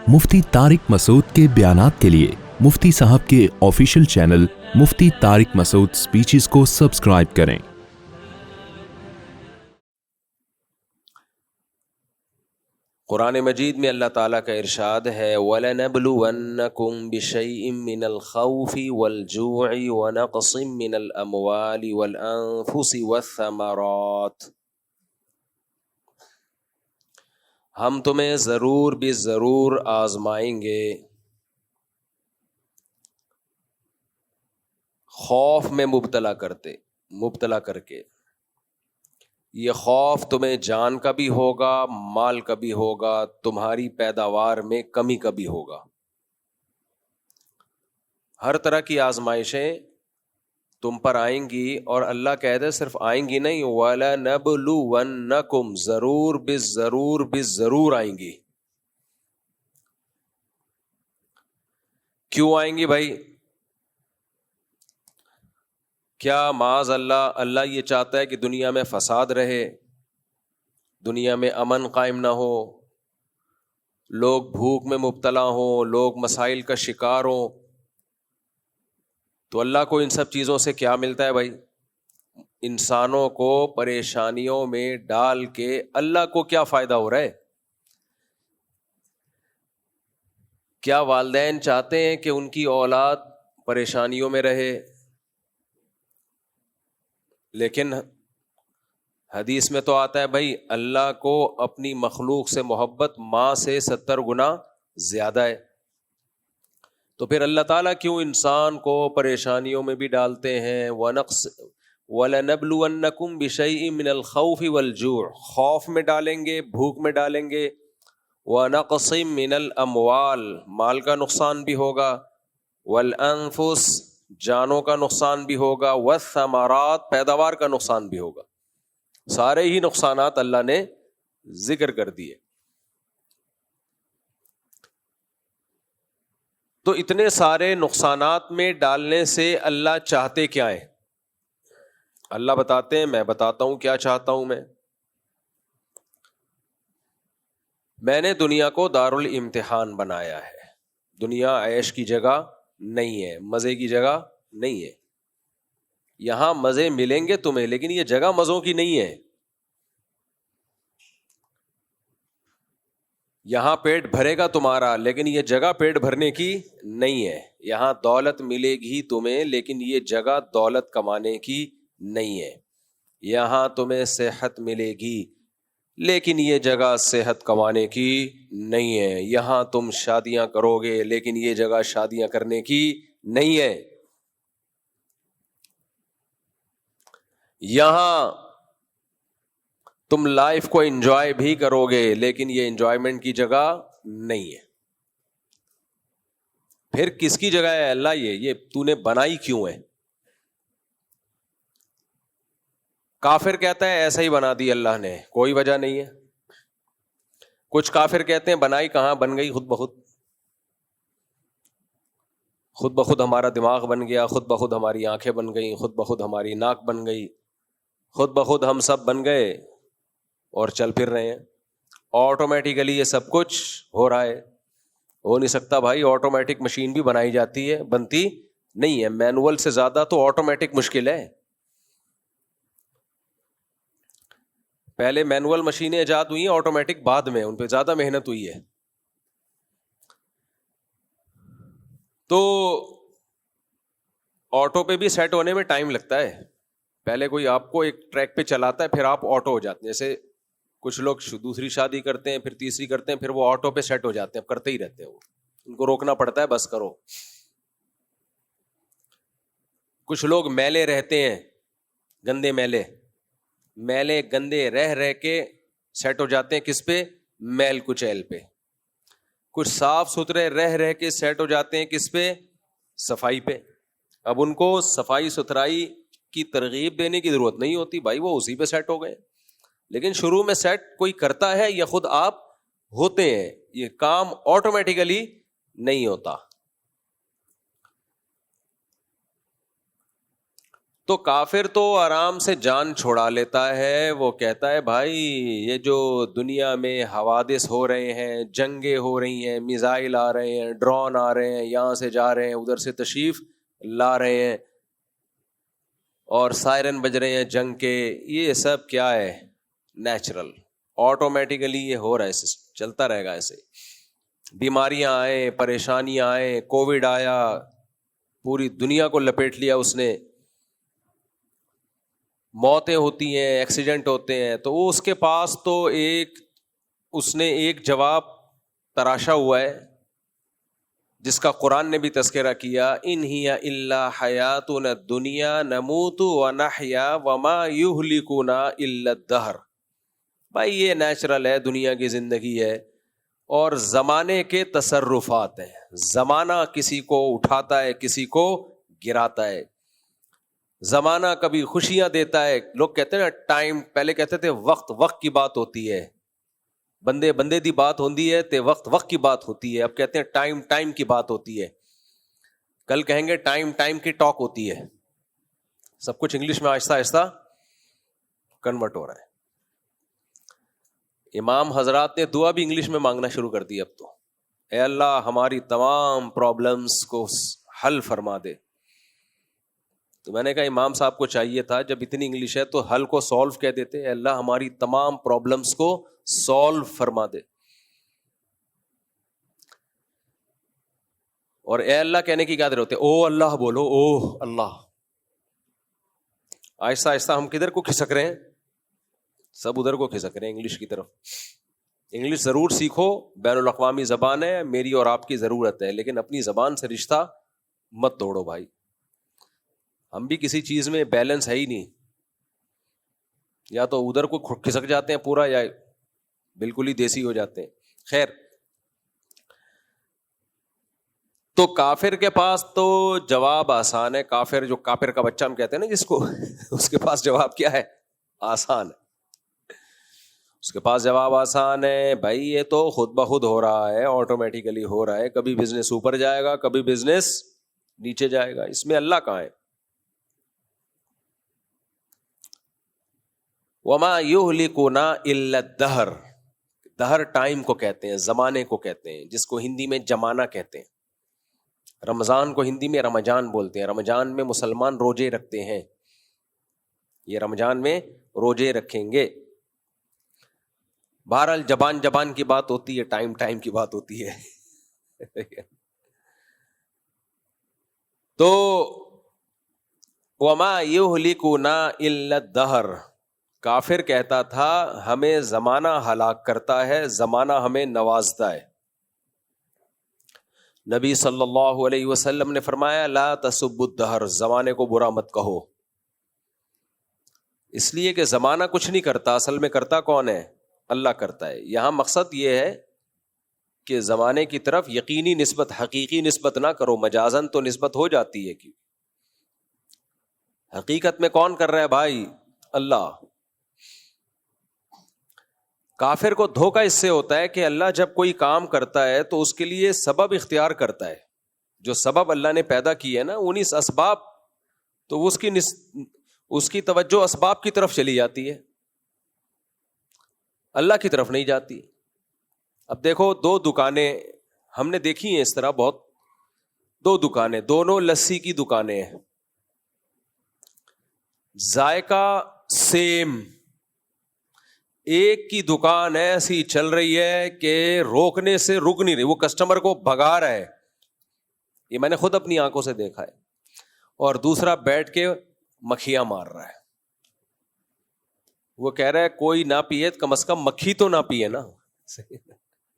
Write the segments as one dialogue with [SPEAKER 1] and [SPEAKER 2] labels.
[SPEAKER 1] مفتی طارق مسعود کے بیانات کے لیے مفتی صاحب کے آفیشیل چینل مفتی طارق مسعود سپیچز کو سبسکرائب کریں۔
[SPEAKER 2] قرآن مجید میں اللہ تعالیٰ کا ارشاد ہے وَلَنَبْلُوَنَّكُمْ بِشَيْءٍ مِّنَ الْخَوْفِ وَالْجُوعِ وَنَقْصٍ مِّنَ الْأَمْوَالِ وَالْأَنفُسِ وَالثَّمَرَاتِ، ہم تمہیں ضرور بھی ضرور آزمائیں گے، خوف میں مبتلا کر کے۔ یہ خوف تمہیں جان کا بھی ہوگا، مال کا بھی ہوگا، تمہاری پیداوار میں کمی کا بھی ہوگا۔ ہر طرح کی آزمائشیں تم پر آئیں گی، اور اللہ کہہ دے صرف آئیں گی نہیں، وَلَنَبْلُوَنَّكُمْ، ضرور بالضرور آئیں گی۔ کیوں آئیں گی بھائی؟ کیا معاذ اللہ یہ چاہتا ہے کہ دنیا میں فساد رہے، دنیا میں امن قائم نہ ہو، لوگ بھوک میں مبتلا ہوں، لوگ مسائل کا شکار ہوں؟ تو اللہ کو ان سب چیزوں سے کیا ملتا ہے بھائی؟ انسانوں کو پریشانیوں میں ڈال کے اللہ کو کیا فائدہ ہو رہا ہے؟ کیا والدین چاہتے ہیں کہ ان کی اولاد پریشانیوں میں رہے؟ لیکن حدیث میں تو آتا ہے بھائی اللہ کو اپنی مخلوق سے محبت ماں سے 70 گنا زیادہ ہے، تو پھر اللہ تعالیٰ کیوں انسان کو پریشانیوں میں بھی ڈالتے ہیں؟ وَلَنَبْلُوَنَّكُمْ بِشَيْءٍ مِّنَ الْخَوْفِ وَالْجُوعِ، خوف میں ڈالیں گے، بھوک میں ڈالیں گے، وَنَقْصٍ مِّنَ الْأَمْوَالِ، مال کا نقصان بھی ہوگا، وَالْأَنفُسِ، جانوں کا نقصان بھی ہوگا، والثمرات، پیداوار کا نقصان بھی ہوگا۔ سارے ہی نقصانات اللہ نے ذکر کر دیے۔ تو اتنے سارے نقصانات میں ڈالنے سے اللہ چاہتے کیا ہیں؟ اللہ بتاتے ہیں، میں بتاتا ہوں کیا چاہتا ہوں میں نے دنیا کو دارالامتحان بنایا ہے۔ دنیا عیش کی جگہ نہیں ہے، مزے کی جگہ نہیں ہے۔ یہاں مزے ملیں گے تمہیں، لیکن یہ جگہ مزوں کی نہیں ہے۔ یہاں پیٹ بھرے گا تمہارا، لیکن یہ جگہ پیٹ بھرنے کی نہیں ہے۔ یہاں دولت ملے گی تمہیں، لیکن یہ جگہ دولت کمانے کی نہیں ہے۔ یہاں تمہیں صحت ملے گی، لیکن یہ جگہ صحت کمانے کی نہیں ہے۔ یہاں تم شادیاں کرو گے، لیکن یہ جگہ شادیاں کرنے کی نہیں ہے۔ یہاں تم لائف کو انجوائے بھی کرو گے، لیکن یہ انجوائمنٹ کی جگہ نہیں ہے۔ پھر کس کی جگہ ہے اللہ؟ یہ تو نے بنائی کیوں ہے؟ کافر کہتا ہے ایسا ہی بنا دی اللہ نے، کوئی وجہ نہیں ہے۔ کچھ کافر کہتے ہیں بنائی کہاں، بن گئی خود بخود ہمارا دماغ بن گیا، خود بخود ہماری آنکھیں بن گئیں، خود بخود ہماری ناک بن گئی، خود بخود ہم سب بن گئے اور چل پھر رہے ہیں۔ آٹومیٹیکلی یہ سب کچھ ہو رہا ہے۔ ہو نہیں سکتا بھائی، آٹومیٹک مشین بھی بنائی جاتی ہے، بنتی نہیں ہے۔ مینول سے زیادہ تو آٹومیٹک مشکل ہے۔ پہلے مینول مشینیں ایجاد ہوئی ہیں، آٹومیٹک بعد میں، ان پہ زیادہ محنت ہوئی ہے۔ تو آٹو پہ بھی سیٹ ہونے میں ٹائم لگتا ہے۔ پہلے کوئی آپ کو ایک ٹریک پہ چلاتا ہے، پھر آپ آٹو ہو جاتے ہیں۔ جیسے کچھ لوگ دوسری شادی کرتے ہیں، پھر تیسری کرتے ہیں، پھر وہ آٹو پہ سیٹ ہو جاتے ہیں، کرتے ہی رہتے ہیں، وہ ان کو روکنا پڑتا ہے، بس کرو۔ کچھ لوگ میلے رہتے ہیں، گندے میلے گندے رہ کے سیٹ ہو جاتے ہیں، کس پہ؟ میل کچیل پہ۔ کچھ صاف ستھرے رہ کے سیٹ ہو جاتے ہیں، کس پہ؟ صفائی پہ۔ اب ان کو صفائی ستھرائی کی ترغیب دینے کی ضرورت نہیں ہوتی بھائی، وہ اسی پہ سیٹ ہو گئے۔ لیکن شروع میں سیٹ کوئی کرتا ہے یا خود آپ ہوتے ہیں؟ یہ کام آٹومیٹیکلی نہیں ہوتا۔ تو کافر تو آرام سے جان چھوڑا لیتا ہے. وہ کہتا ہے بھائی یہ جو دنیا میں حوادث ہو رہے ہیں, جنگیں ہو رہی ہیں, میزائل آ رہے ہیں, ڈرون آ رہے ہیں, یہاں سے جا رہے ہیں, ادھر سے تشریف لا رہے ہیں, اور سائرن بج رہے ہیں جنگ کے, یہ سب کیا ہے؟ نیچرل, آٹومیٹیکلی یہ ہو رہا ہے, چلتا رہے گا ایسے. بیماریاں آئیں, پریشانیاں آئیں, کووڈ آیا, پوری دنیا کو لپیٹ لیا اس نے, موتیں ہوتی ہیں, ایکسیڈنٹ ہوتے ہیں. تو وہ اس کے پاس تو اس نے ایک جواب تراشا ہوا ہے جس کا قرآن نے بھی تذکرہ کیا, ان ہی الا حیاتنا الدنیا نموت ونحیا وما یہلکنا الا الدہر. بھائی یہ نیچرل ہے, دنیا کی زندگی ہے, اور زمانے کے تصرفات ہیں. زمانہ کسی کو اٹھاتا ہے, کسی کو گراتا ہے. زمانہ کبھی خوشیاں دیتا ہے. لوگ کہتے ہیں نا ٹائم, پہلے کہتے تھے وقت کی بات ہوتی ہے, بندے دی بات ہوتی ہے, تے وقت کی بات ہوتی ہے. اب کہتے ہیں ٹائم کی بات ہوتی ہے. کل کہیں گے ٹائم کی ٹاک ہوتی ہے. سب کچھ انگلش میں آہستہ آہستہ کنورٹ ہو رہا ہے. امام حضرات نے دعا بھی انگلش میں مانگنا شروع کر دی اب تو, اے اللہ ہماری تمام پرابلمز کو حل فرما دے. تو میں نے کہا امام صاحب کو چاہیے تھا جب اتنی انگلش ہے تو حل کو سولو کہہ دیتے, اے اللہ ہماری تمام پرابلمز کو سولو فرما دے. اور اے اللہ کہنے کی کیا ضرورت ہے؟ او اللہ بولو, او اللہ. آہستہ آہستہ ہم کدھر کو کھسک رہے ہیں؟ سب ادھر کو کھسک رہے ہیں, انگلش کی طرف. انگلش ضرور سیکھو, بین الاقوامی زبان ہے, میری اور آپ کی ضرورت ہے, لیکن اپنی زبان سے رشتہ مت توڑو بھائی. ہم بھی کسی چیز میں بیلنس ہے ہی نہیں, یا تو ادھر کو کھسک جاتے ہیں پورا, یا بالکل ہی دیسی ہو جاتے ہیں. خیر, تو کافر کے پاس تو جواب آسان ہے. کافر جو کافر کا بچہ ہم کہتے ہیں نا جس کو, اس کے پاس جواب کیا ہے؟ آسان ہے. اس کے پاس جواب آسان ہے بھائی, یہ تو خود بخود ہو رہا ہے, آٹومیٹیکلی ہو رہا ہے. کبھی بزنس اوپر جائے گا, کبھی بزنس نیچے جائے گا, اس میں اللہ کہاں ہے؟ وما یہلکنا الا الدہر. دہر ٹائم کو کہتے ہیں, زمانے کو کہتے ہیں, جس کو ہندی میں زمانہ کہتے ہیں. رمضان کو ہندی میں رمضان بولتے ہیں. رمضان میں مسلمان روزے رکھتے ہیں, یہ رمضان میں روزے رکھیں گے. بہرحال زبان کی بات ہوتی ہے, ٹائم کی بات ہوتی ہے. تو وما یہلکنا الا الدہر, کافر کہتا تھا ہمیں زمانہ ہلاک کرتا ہے, زمانہ ہمیں نوازتا ہے. نبی صلی اللہ علیہ وسلم نے فرمایا لا تسبوا الدہر, زمانے کو برا مت کہو. اس لیے کہ زمانہ کچھ نہیں کرتا, اصل میں کرتا کون ہے؟ اللہ کرتا ہے. یہاں مقصد یہ ہے کہ زمانے کی طرف یقینی نسبت, حقیقی نسبت نہ کرو. مجازن تو نسبت ہو جاتی ہے, کہ حقیقت میں کون کر رہا ہے بھائی؟ اللہ. کافر کو دھوکہ اس سے ہوتا ہے کہ اللہ جب کوئی کام کرتا ہے تو اس کے لیے سبب اختیار کرتا ہے. جو سبب اللہ نے پیدا کی ہے نا, انہی اسباب, تو اس کی توجہ اسباب کی طرف چلی جاتی ہے, اللہ کی طرف نہیں جاتی. اب دیکھو, دو دکانیں ہم نے دیکھی ہیں اس طرح بہت, دو دکانیں, دونوں لسی کی دکانیں ہیں, ذائقہ سیم. ایک کی دکان ایسی چل رہی ہے کہ روکنے سے رک نہیں رہی, وہ کسٹمر کو بھگا رہا ہے, یہ میں نے خود اپنی آنکھوں سے دیکھا ہے. اور دوسرا بیٹھ کے مکھیاں مار رہا ہے. وہ کہہ رہا ہے کوئی نہ پیے, کم از کم مکھی تو نہ پیے نا.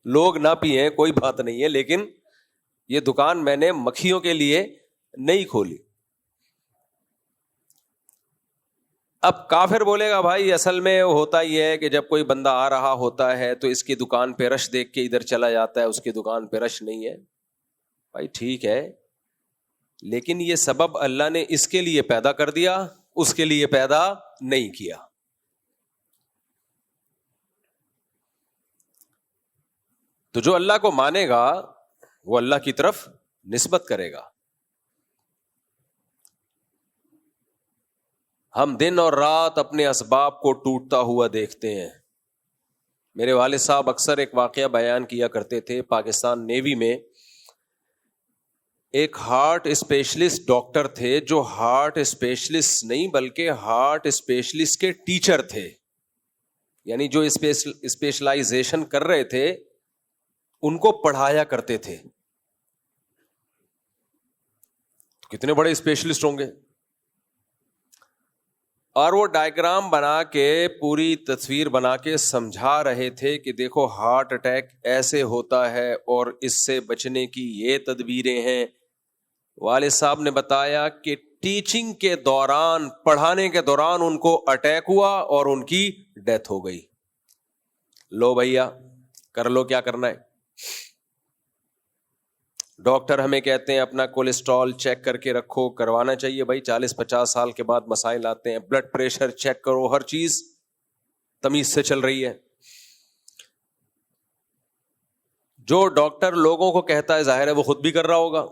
[SPEAKER 2] لوگ نہ پیے کوئی بات نہیں ہے, لیکن یہ دکان میں نے مکھیوں کے لیے نہیں کھولی. اب کافر بولے گا بھائی اصل میں ہوتا یہ ہے کہ جب کوئی بندہ آ رہا ہوتا ہے تو اس کی دکان پہ رش دیکھ کے ادھر چلا جاتا ہے, اس کی دکان پہ رش نہیں ہے. بھائی ٹھیک ہے, لیکن یہ سبب اللہ نے اس کے لیے پیدا کر دیا, اس کے لیے پیدا نہیں کیا. تو جو اللہ کو مانے گا وہ اللہ کی طرف نسبت کرے گا. ہم دن اور رات اپنے اسباب کو ٹوٹتا ہوا دیکھتے ہیں. میرے والد صاحب اکثر ایک واقعہ بیان کیا کرتے تھے. پاکستان نیوی میں ایک ہارٹ اسپیشلسٹ ڈاکٹر تھے جو ہارٹ اسپیشلسٹ نہیں بلکہ ہارٹ اسپیشلسٹ کے ٹیچر تھے. یعنی جو اسپیشلائزیشن کر رہے تھے ان کو پڑھایا کرتے تھے. کتنے بڑے اسپیشلسٹ ہوں گے. اور وہ ڈائیگرام بنا کے پوری تصویر بنا کے سمجھا رہے تھے کہ دیکھو ہارٹ اٹیک ایسے ہوتا ہے اور اس سے بچنے کی یہ تدبیریں ہیں. والد صاحب نے بتایا کہ ٹیچنگ کے دوران، پڑھانے کے دوران ان کو اٹیک ہوا اور ان کی ڈیتھ ہو گئی. لو بھیا کر لو کیا کرنا ہے. ڈاکٹر ہمیں کہتے ہیں اپنا کولیسٹرول چیک کر کے رکھو، کروانا چاہیے بھائی. 40-50 سال کے بعد مسائل آتے ہیں. بلڈ پریشر چیک کرو، ہر چیز تمیز سے چل رہی ہے. جو ڈاکٹر لوگوں کو کہتا ہے ظاہر ہے وہ خود بھی کر رہا ہوگا.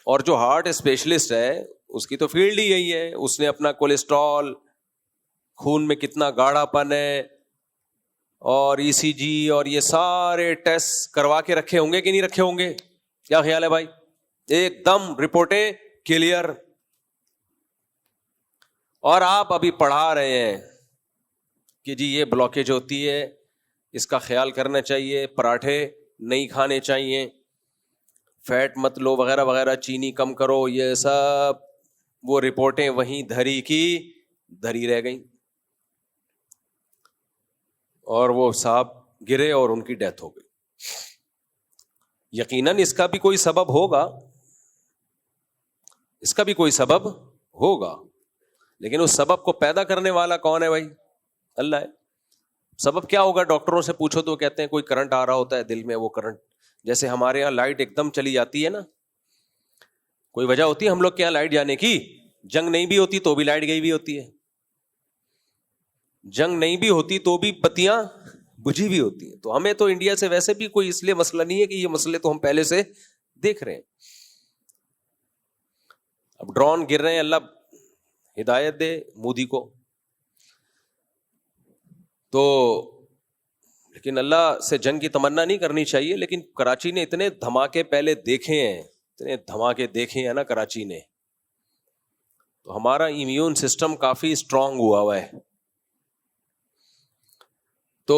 [SPEAKER 2] اور جو ہارٹ اسپیشلسٹ ہے اس کی تو فیلڈ ہی یہی ہے. اس نے اپنا کولیسٹرول، خون میں کتنا گاڑھا پن ہے اور ECG اور یہ سارے ٹیسٹ کروا کے رکھے ہوں گے کہ نہیں رکھے ہوں گے. کیا خیال ہے بھائی؟ ایک دم رپورٹیں کلیئر. اور آپ ابھی پڑھا رہے ہیں کہ جی یہ بلاکیج ہوتی ہے، اس کا خیال کرنا چاہیے، پراٹھے نہیں کھانے چاہیے، فیٹ مت لو وغیرہ وغیرہ، چینی کم کرو. یہ سب وہ رپورٹیں وہیں دھری کی دھری رہ گئیں اور وہ صاحب گرے اور ان کی ڈیتھ ہو گئی. یقیناً اس کا بھی کوئی سبب ہوگا، اس کا بھی کوئی سبب ہوگا، لیکن اس سبب کو پیدا کرنے والا کون ہے بھائی؟ اللہ ہے. سبب کیا ہوگا؟ ڈاکٹروں سے پوچھو تو کہتے ہیں کوئی کرنٹ آ رہا ہوتا ہے دل میں. وہ کرنٹ جیسے ہمارے یہاں لائٹ ایک دم چلی جاتی ہے نا، کوئی وجہ ہوتی ہے ہم لوگ کے یہاں لائٹ جانے کی؟ جنگ نہیں بھی ہوتی تو بھی لائٹ گئی بھی ہوتی ہے. جنگ نہیں بھی ہوتی تو بھی بتیاں بجھی بھی ہوتی ہیں. تو ہمیں تو انڈیا سے ویسے بھی کوئی اس لیے مسئلہ نہیں ہے کہ یہ مسئلے تو ہم پہلے سے دیکھ رہے ہیں. اب ڈرون گر رہے ہیں، اللہ ہدایت دے مودی کو. تو لیکن اللہ سے جنگ کی تمنا نہیں کرنی چاہیے. لیکن کراچی نے اتنے دھماکے پہلے دیکھے ہیں، اتنے دھماکے دیکھے ہیں نا کراچی نے، تو ہمارا امیون سسٹم کافی اسٹرانگ ہوا ہے. تو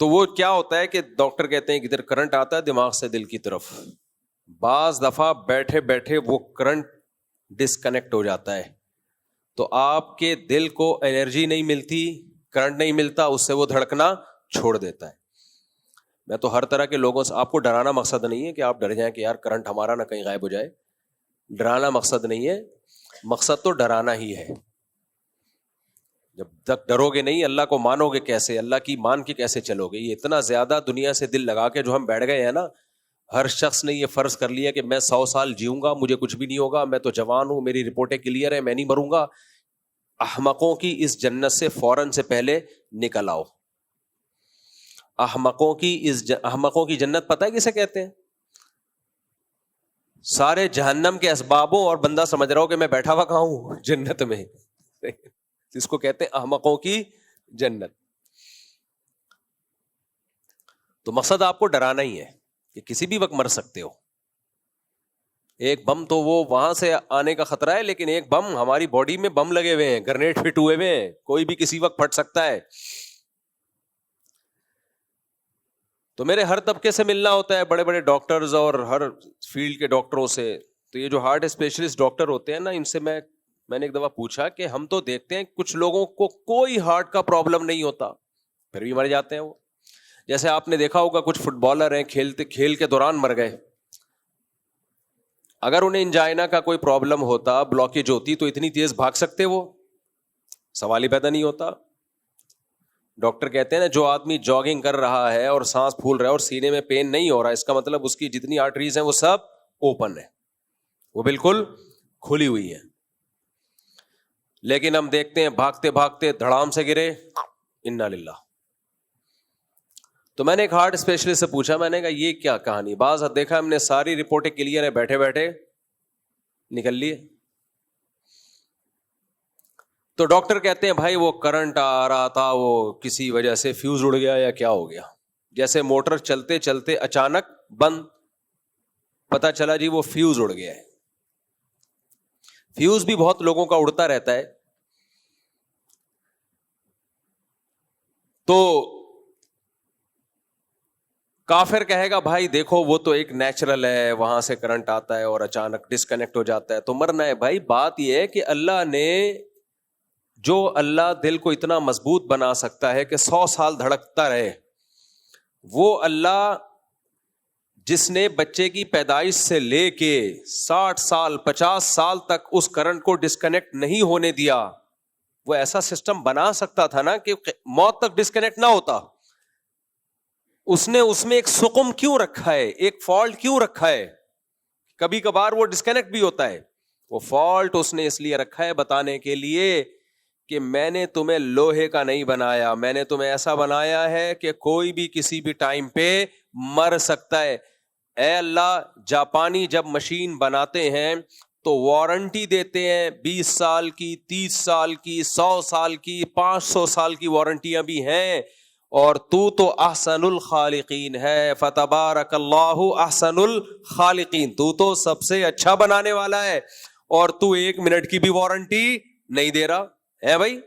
[SPEAKER 2] وہ کیا ہوتا ہے کہ ڈاکٹر کہتے ہیں کہ ادھر کرنٹ آتا ہے دماغ سے دل کی طرف. بعض دفعہ بیٹھے بیٹھے وہ کرنٹ ڈسکنیکٹ ہو جاتا ہے تو آپ کے دل کو انرجی نہیں ملتی، کرنٹ نہیں ملتا، اس سے وہ دھڑکنا چھوڑ دیتا ہے. میں تو ہر طرح کے لوگوں سے، آپ کو ڈرانا مقصد نہیں ہے کہ آپ ڈر جائیں کہ یار کرنٹ ہمارا نہ کہیں غائب ہو جائے. ڈرانا مقصد نہیں ہے، مقصد تو ڈرانا ہی ہے. جب تک ڈرو گے نہیں، اللہ کو مانو گے کیسے؟ اللہ کی مان کے کیسے چلو گے؟ یہ اتنا زیادہ دنیا سے دل لگا کے جو ہم بیٹھ گئے ہیں نا، ہر شخص نے یہ فرض کر لیا کہ میں 100 سال جیوں گا، مجھے کچھ بھی نہیں ہوگا، میں تو جوان ہوں، میری رپورٹیں کلیئر ہیں، میں نہیں مروں گا. احمقوں کی اس جنت سے فوراً سے پہلے نکل آؤ. احمقوں کی جنت پتہ ہے کسے کہتے ہیں؟ سارے جہنم کے اسبابوں اور بندہ سمجھ رہا ہو کہ میں بیٹھا ہوا کہاں ہوں؟ جنت میں. اس کو کہتے ہیں احمقوں کی جنت. تو مقصد آپ کو ڈرانا ہی ہے کہ کسی بھی وقت مر سکتے ہو. ایک بم تو وہ وہاں سے آنے کا خطرہ ہے، لیکن ایک بم ہماری باڈی میں بم لگے ہوئے ہیں، گرنیڈ فٹ ہوئے ہوئے ہیں، کوئی بھی کسی وقت پھٹ سکتا ہے. تو میرے ہر طبقے سے ملنا ہوتا ہے، بڑے بڑے ڈاکٹرز اور ہر فیلڈ کے ڈاکٹروں سے. تو یہ جو ہارٹ اسپیشلسٹ ڈاکٹر ہوتے ہیں نا، ان سے میں نے ایک دفعہ پوچھا کہ ہم تو دیکھتے ہیں کچھ لوگوں کو کوئی ہارٹ کا پرابلم نہیں ہوتا پھر بھی مر جاتے ہیں. وہ جیسے آپ نے دیکھا ہوگا کچھ فٹ بالر ہیں، کھیل کے دوران مر گئے. اگر انہیں انجائنا کا کوئی پرابلم ہوتا، بلاکیج ہوتی، تو اتنی تیز بھاگ سکتے؟ وہ سوال ہی پیدا نہیں ہوتا. ڈاکٹر کہتے ہیں نا، جو آدمی جاگنگ کر رہا ہے اور سانس پھول رہا ہے اور سینے میں پین نہیں ہو رہا، اس کا مطلب اس کی جتنی آرٹریز ہیں وہ سب اوپن ہے، وہ بالکل کھلی ہوئی ہے. لیکن ہم دیکھتے ہیں بھاگتے بھاگتے دھڑام سے گرے، انا للہ. تو میں نے ایک ہارٹ اسپیشلسٹ سے پوچھا، میں نے کہا یہ کیا کہانی؟ بعض دیکھا ہم نے ساری رپورٹیں کلیئر ہیں بیٹھے بیٹھے نکل لیے. تو ڈاکٹر کہتے ہیں بھائی وہ کرنٹ آ رہا تھا, وہ کسی وجہ سے فیوز اڑ گیا یا کیا ہو گیا. جیسے موٹر چلتے چلتے اچانک بند, پتا چلا جی وہ فیوز اڑ گیا ہے. فیوز بھی بہت لوگوں کا اڑتا رہتا ہے. تو کافر کہے گا بھائی دیکھو وہ تو ایک نیچرل ہے, وہاں سے کرنٹ آتا ہے اور اچانک ڈسکنیکٹ ہو جاتا ہے تو مرنا ہے. بھائی بات یہ ہے کہ اللہ نے جو اللہ دل کو اتنا مضبوط بنا سکتا ہے کہ 100 سال دھڑکتا رہے, وہ اللہ جس نے بچے کی پیدائش سے لے کے 60 سال 50 سال تک اس کرنٹ کو ڈسکنیکٹ نہیں ہونے دیا, وہ ایسا سسٹم بنا سکتا تھا نا کہ موت تک ڈسکنیکٹ نہ ہوتا. اس نے اس میں ایک سقم کیوں رکھا ہے, ایک فالٹ کیوں رکھا ہے, کبھی کبھار وہ ڈسکنیکٹ بھی ہوتا ہے. وہ فالٹ اس نے اس لیے رکھا ہے بتانے کے لیے کہ میں نے تمہیں لوہے کا نہیں بنایا, میں نے تمہیں ایسا بنایا ہے کہ کوئی بھی کسی بھی ٹائم پہ مر سکتا ہے. اے اللہ, جاپانی جب مشین بناتے ہیں تو وارنٹی دیتے ہیں 20 سال کی, 30 سال کی, 100 سال کی, 500 سال کی وارنٹیاں بھی ہیں. اور تو احسن الخالقین ہے, فتبارک اللہ احسن الخالقین, تو سب سے اچھا بنانے والا ہے, اور تو 1 منٹ کی بھی وارنٹی نہیں دے رہا ہے. بھائی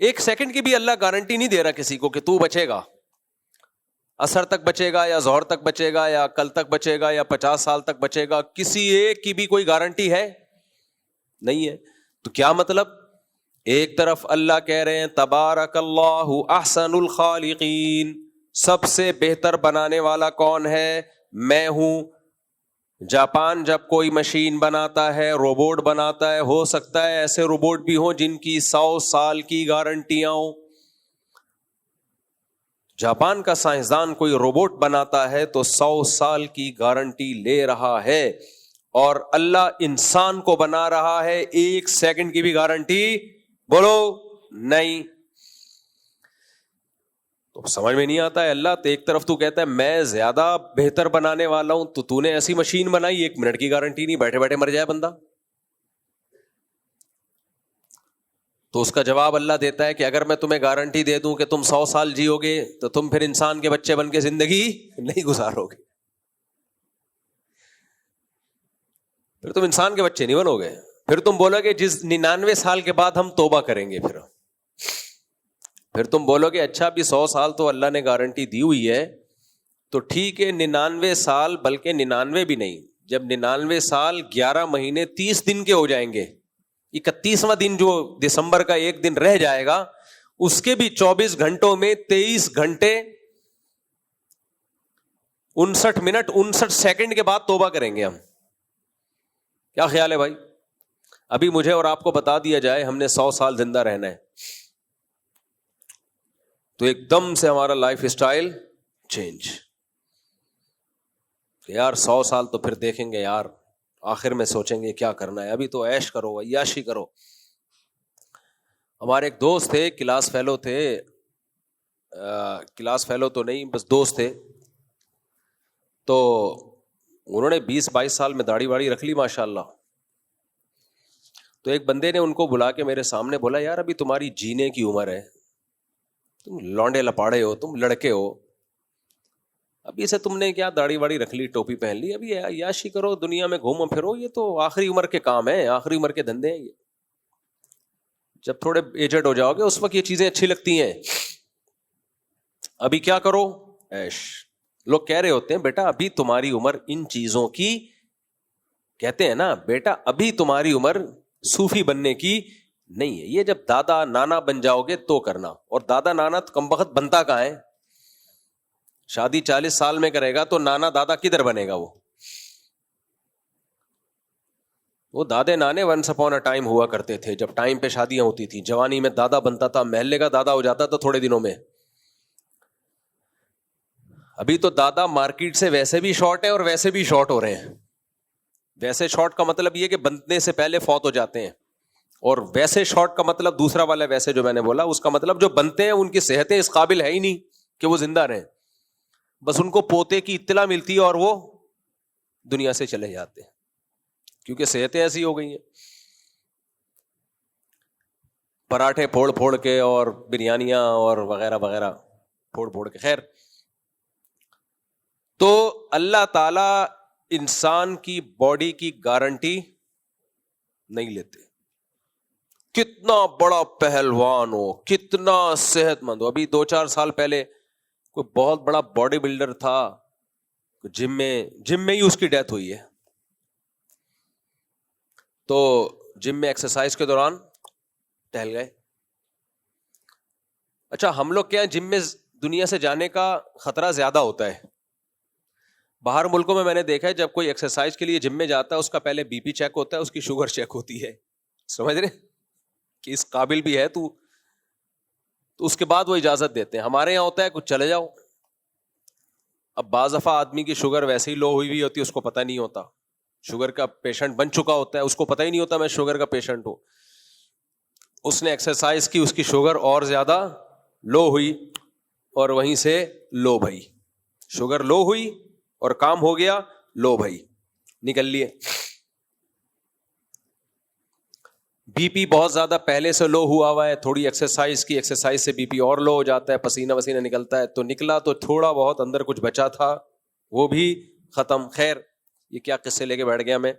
[SPEAKER 2] 1 سیکنڈ کی بھی اللہ گارنٹی نہیں دے رہا کسی کو کہ تو بچے گا, عصر تک بچے گا یا ظہر تک بچے گا یا کل تک بچے گا یا 50 سال تک بچے گا. کسی ایک کی بھی کوئی گارنٹی ہے نہیں ہے. تو کیا مطلب, ایک طرف اللہ کہہ رہے ہیں تبارک اللہ احسن الخالقین, سب سے بہتر بنانے والا کون ہے, میں ہوں. جاپان جب کوئی مشین بناتا ہے, روبوٹ بناتا ہے, ہو سکتا ہے ایسے روبوٹ بھی ہوں جن کی 100 سال کی گارنٹیاں ہوں. جاپان کا سائنسدان کوئی روبوٹ بناتا ہے تو 100 سال کی گارنٹی لے رہا ہے, اور اللہ انسان کو بنا رہا ہے 1 سیکنڈ کی بھی گارنٹی بولو نہیں. تو سمجھ میں نہیں آتا ہے. اللہ تو ایک طرف تو کہتا ہے میں زیادہ بہتر بنانے والا ہوں, تو نے ایسی مشین بنائی 1 منٹ کی گارنٹی نہیں, بیٹھے بیٹھے مر جائے بندہ. تو اس کا جواب اللہ دیتا ہے کہ اگر میں تمہیں گارنٹی دے دوں کہ تم 100 سال جیو گے تو تم پھر انسان کے بچے بن کے زندگی نہیں گزارو گے, پھر تم انسان کے بچے نہیں بنو گے. پھر تم بولو گے جس 99 سال کے بعد ہم توبہ کریں گے, پھر تم بولو گے اچھا بھی 100 سال تو اللہ نے گارنٹی دی ہوئی ہے, تو ٹھیک ہے 99 سال, بلکہ 99 بھی نہیں, جب 99 سال 11 مہینے 30 دن کے ہو جائیں گے, 31واں دن جو دسمبر کا 1 دن رہ جائے گا, اس کے بھی 24 گھنٹوں میں 23 گھنٹے 59 منٹ 59 سیکنڈ کے بعد توبہ کریں گے ہم. کیا خیال ہے بھائی؟ ابھی مجھے اور آپ کو بتا دیا جائے ہم نے 100 سال زندہ رہنا ہے, تو ایک دم سے ہمارا لائف اسٹائل چینج, یار 100 سال تو پھر دیکھیں گے یار, آخر میں سوچیں گے کیا کرنا ہے, ابھی تو عیش کرو, عیاشی کرو. ہمارے ایک دوست تھے, کلاس فیلو تھے, کلاس فیلو تو نہیں بس دوست تھے, تو انہوں نے 20-22 سال میں داڑھی واڑی رکھ لی ماشاء اللہ. تو ایک بندے نے ان کو بلا کے میرے سامنے بولا یار ابھی تمہاری جینے کی عمر ہے, تم لونڈے لپاڑے ہو, تم لڑکے ہو, ابھی سے تم نے کیا داڑھی واڑی رکھ لی, ٹوپی پہن لی, ابھی عیاشی کرو, دنیا میں گھومو پھرو, یہ تو آخری عمر کے کام ہیں, آخری عمر کے دھندے ہیں یہ. جب تھوڑے ایجڈ ہو جاؤ گے اس وقت یہ چیزیں اچھی لگتی ہیں, ابھی کیا کرو عیش. لوگ کہہ رہے ہوتے ہیں بیٹا ابھی تمہاری عمر ان چیزوں کی, کہتے ہیں نا بیٹا ابھی تمہاری عمر صوفی بننے کی نہیں ہے, یہ جب دادا نانا بن جاؤ گے تو کرنا. اور دادا نانا تو کم وقت بنتا کہاں ہے, شادی 40 سال میں کرے گا تو نانا دادا کدھر بنے گا. وہ دادے نانے ونس اپون اے ٹائم ہوا کرتے تھے, جب ٹائم پہ شادیاں ہوتی تھی, جوانی میں دادا بنتا تھا, محلے کا دادا ہو جاتا تھا تھوڑے دنوں میں. ابھی تو دادا مارکیٹ سے ویسے بھی شارٹ ہیں اور ویسے بھی شارٹ ہو رہے ہیں. ویسے شارٹ کا مطلب یہ کہ بننے سے پہلے فوت ہو جاتے ہیں, اور ویسے شارٹ کا مطلب دوسرا والا ویسے جو میں نے بولا اس کا مطلب جو بنتے ہیں ان کی صحتیں اس قابل ہے ہی نہیں کہ وہ زندہ رہیں, بس ان کو پوتے کی اطلاع ملتی ہے اور وہ دنیا سے چلے جاتے ہیں، کیونکہ صحتیں ایسی ہو گئی ہیں، پراٹھے پھوڑ پھوڑ کے اور بریانیاں اور وغیرہ وغیرہ پھوڑ پھوڑ کے. خیر، تو اللہ تعالی انسان کی باڈی کی گارنٹی نہیں لیتے. کتنا بڑا پہلوان ہو، کتنا صحت مند ہو. ابھی 2-4 سال پہلے کوئی بہت بڑا باڈی بلڈر تھا، جم میں ہی اس کی ڈیتھ ہوئی ہے. تو جم میں ایکسرسائز کے دوران ٹہل گئے. اچھا، ہم لوگ کیا جم میں دنیا سے جانے کا خطرہ زیادہ ہوتا ہے. باہر ملکوں میں نے دیکھا ہے جب کوئی ایکسرسائز کے لیے جم میں جاتا ہے اس کا پہلے بی پی چیک ہوتا ہے، اس کی شوگر چیک ہوتی ہے. سمجھ رہے کہ اس قابل بھی ہے تو اس کے بعد وہ اجازت دیتے ہیں. ہمارے یہاں ہوتا ہے کچھ چلے جاؤ. اب بعض دفعہ آدمی کی شوگر ویسے ہی لو ہوئی ہوئی ہوتی ہے، اس کو پتہ نہیں ہوتا. شوگر کا پیشنٹ بن چکا ہوتا ہے، اس کو پتہ ہی نہیں ہوتا میں شوگر کا پیشنٹ ہوں. اس نے ایکسرسائز کی، اس کی شوگر اور زیادہ لو ہوئی اور وہیں سے لو بھائی. شوگر لو ہوئی اور کام ہو گیا، لو بھائی نکل لیے. بی پی بہت زیادہ پہلے سے لو ہوا ہے، تھوڑی ایکسرسائز کی، ایکسرسائز سے بی پی اور لو ہو جاتا ہے، پسینہ وسینہ نکلتا ہے. تو نکلا تو تھوڑا بہت اندر کچھ بچا تھا وہ بھی ختم. خیر، یہ کیا قصے لے کے بیٹھ گیا میں.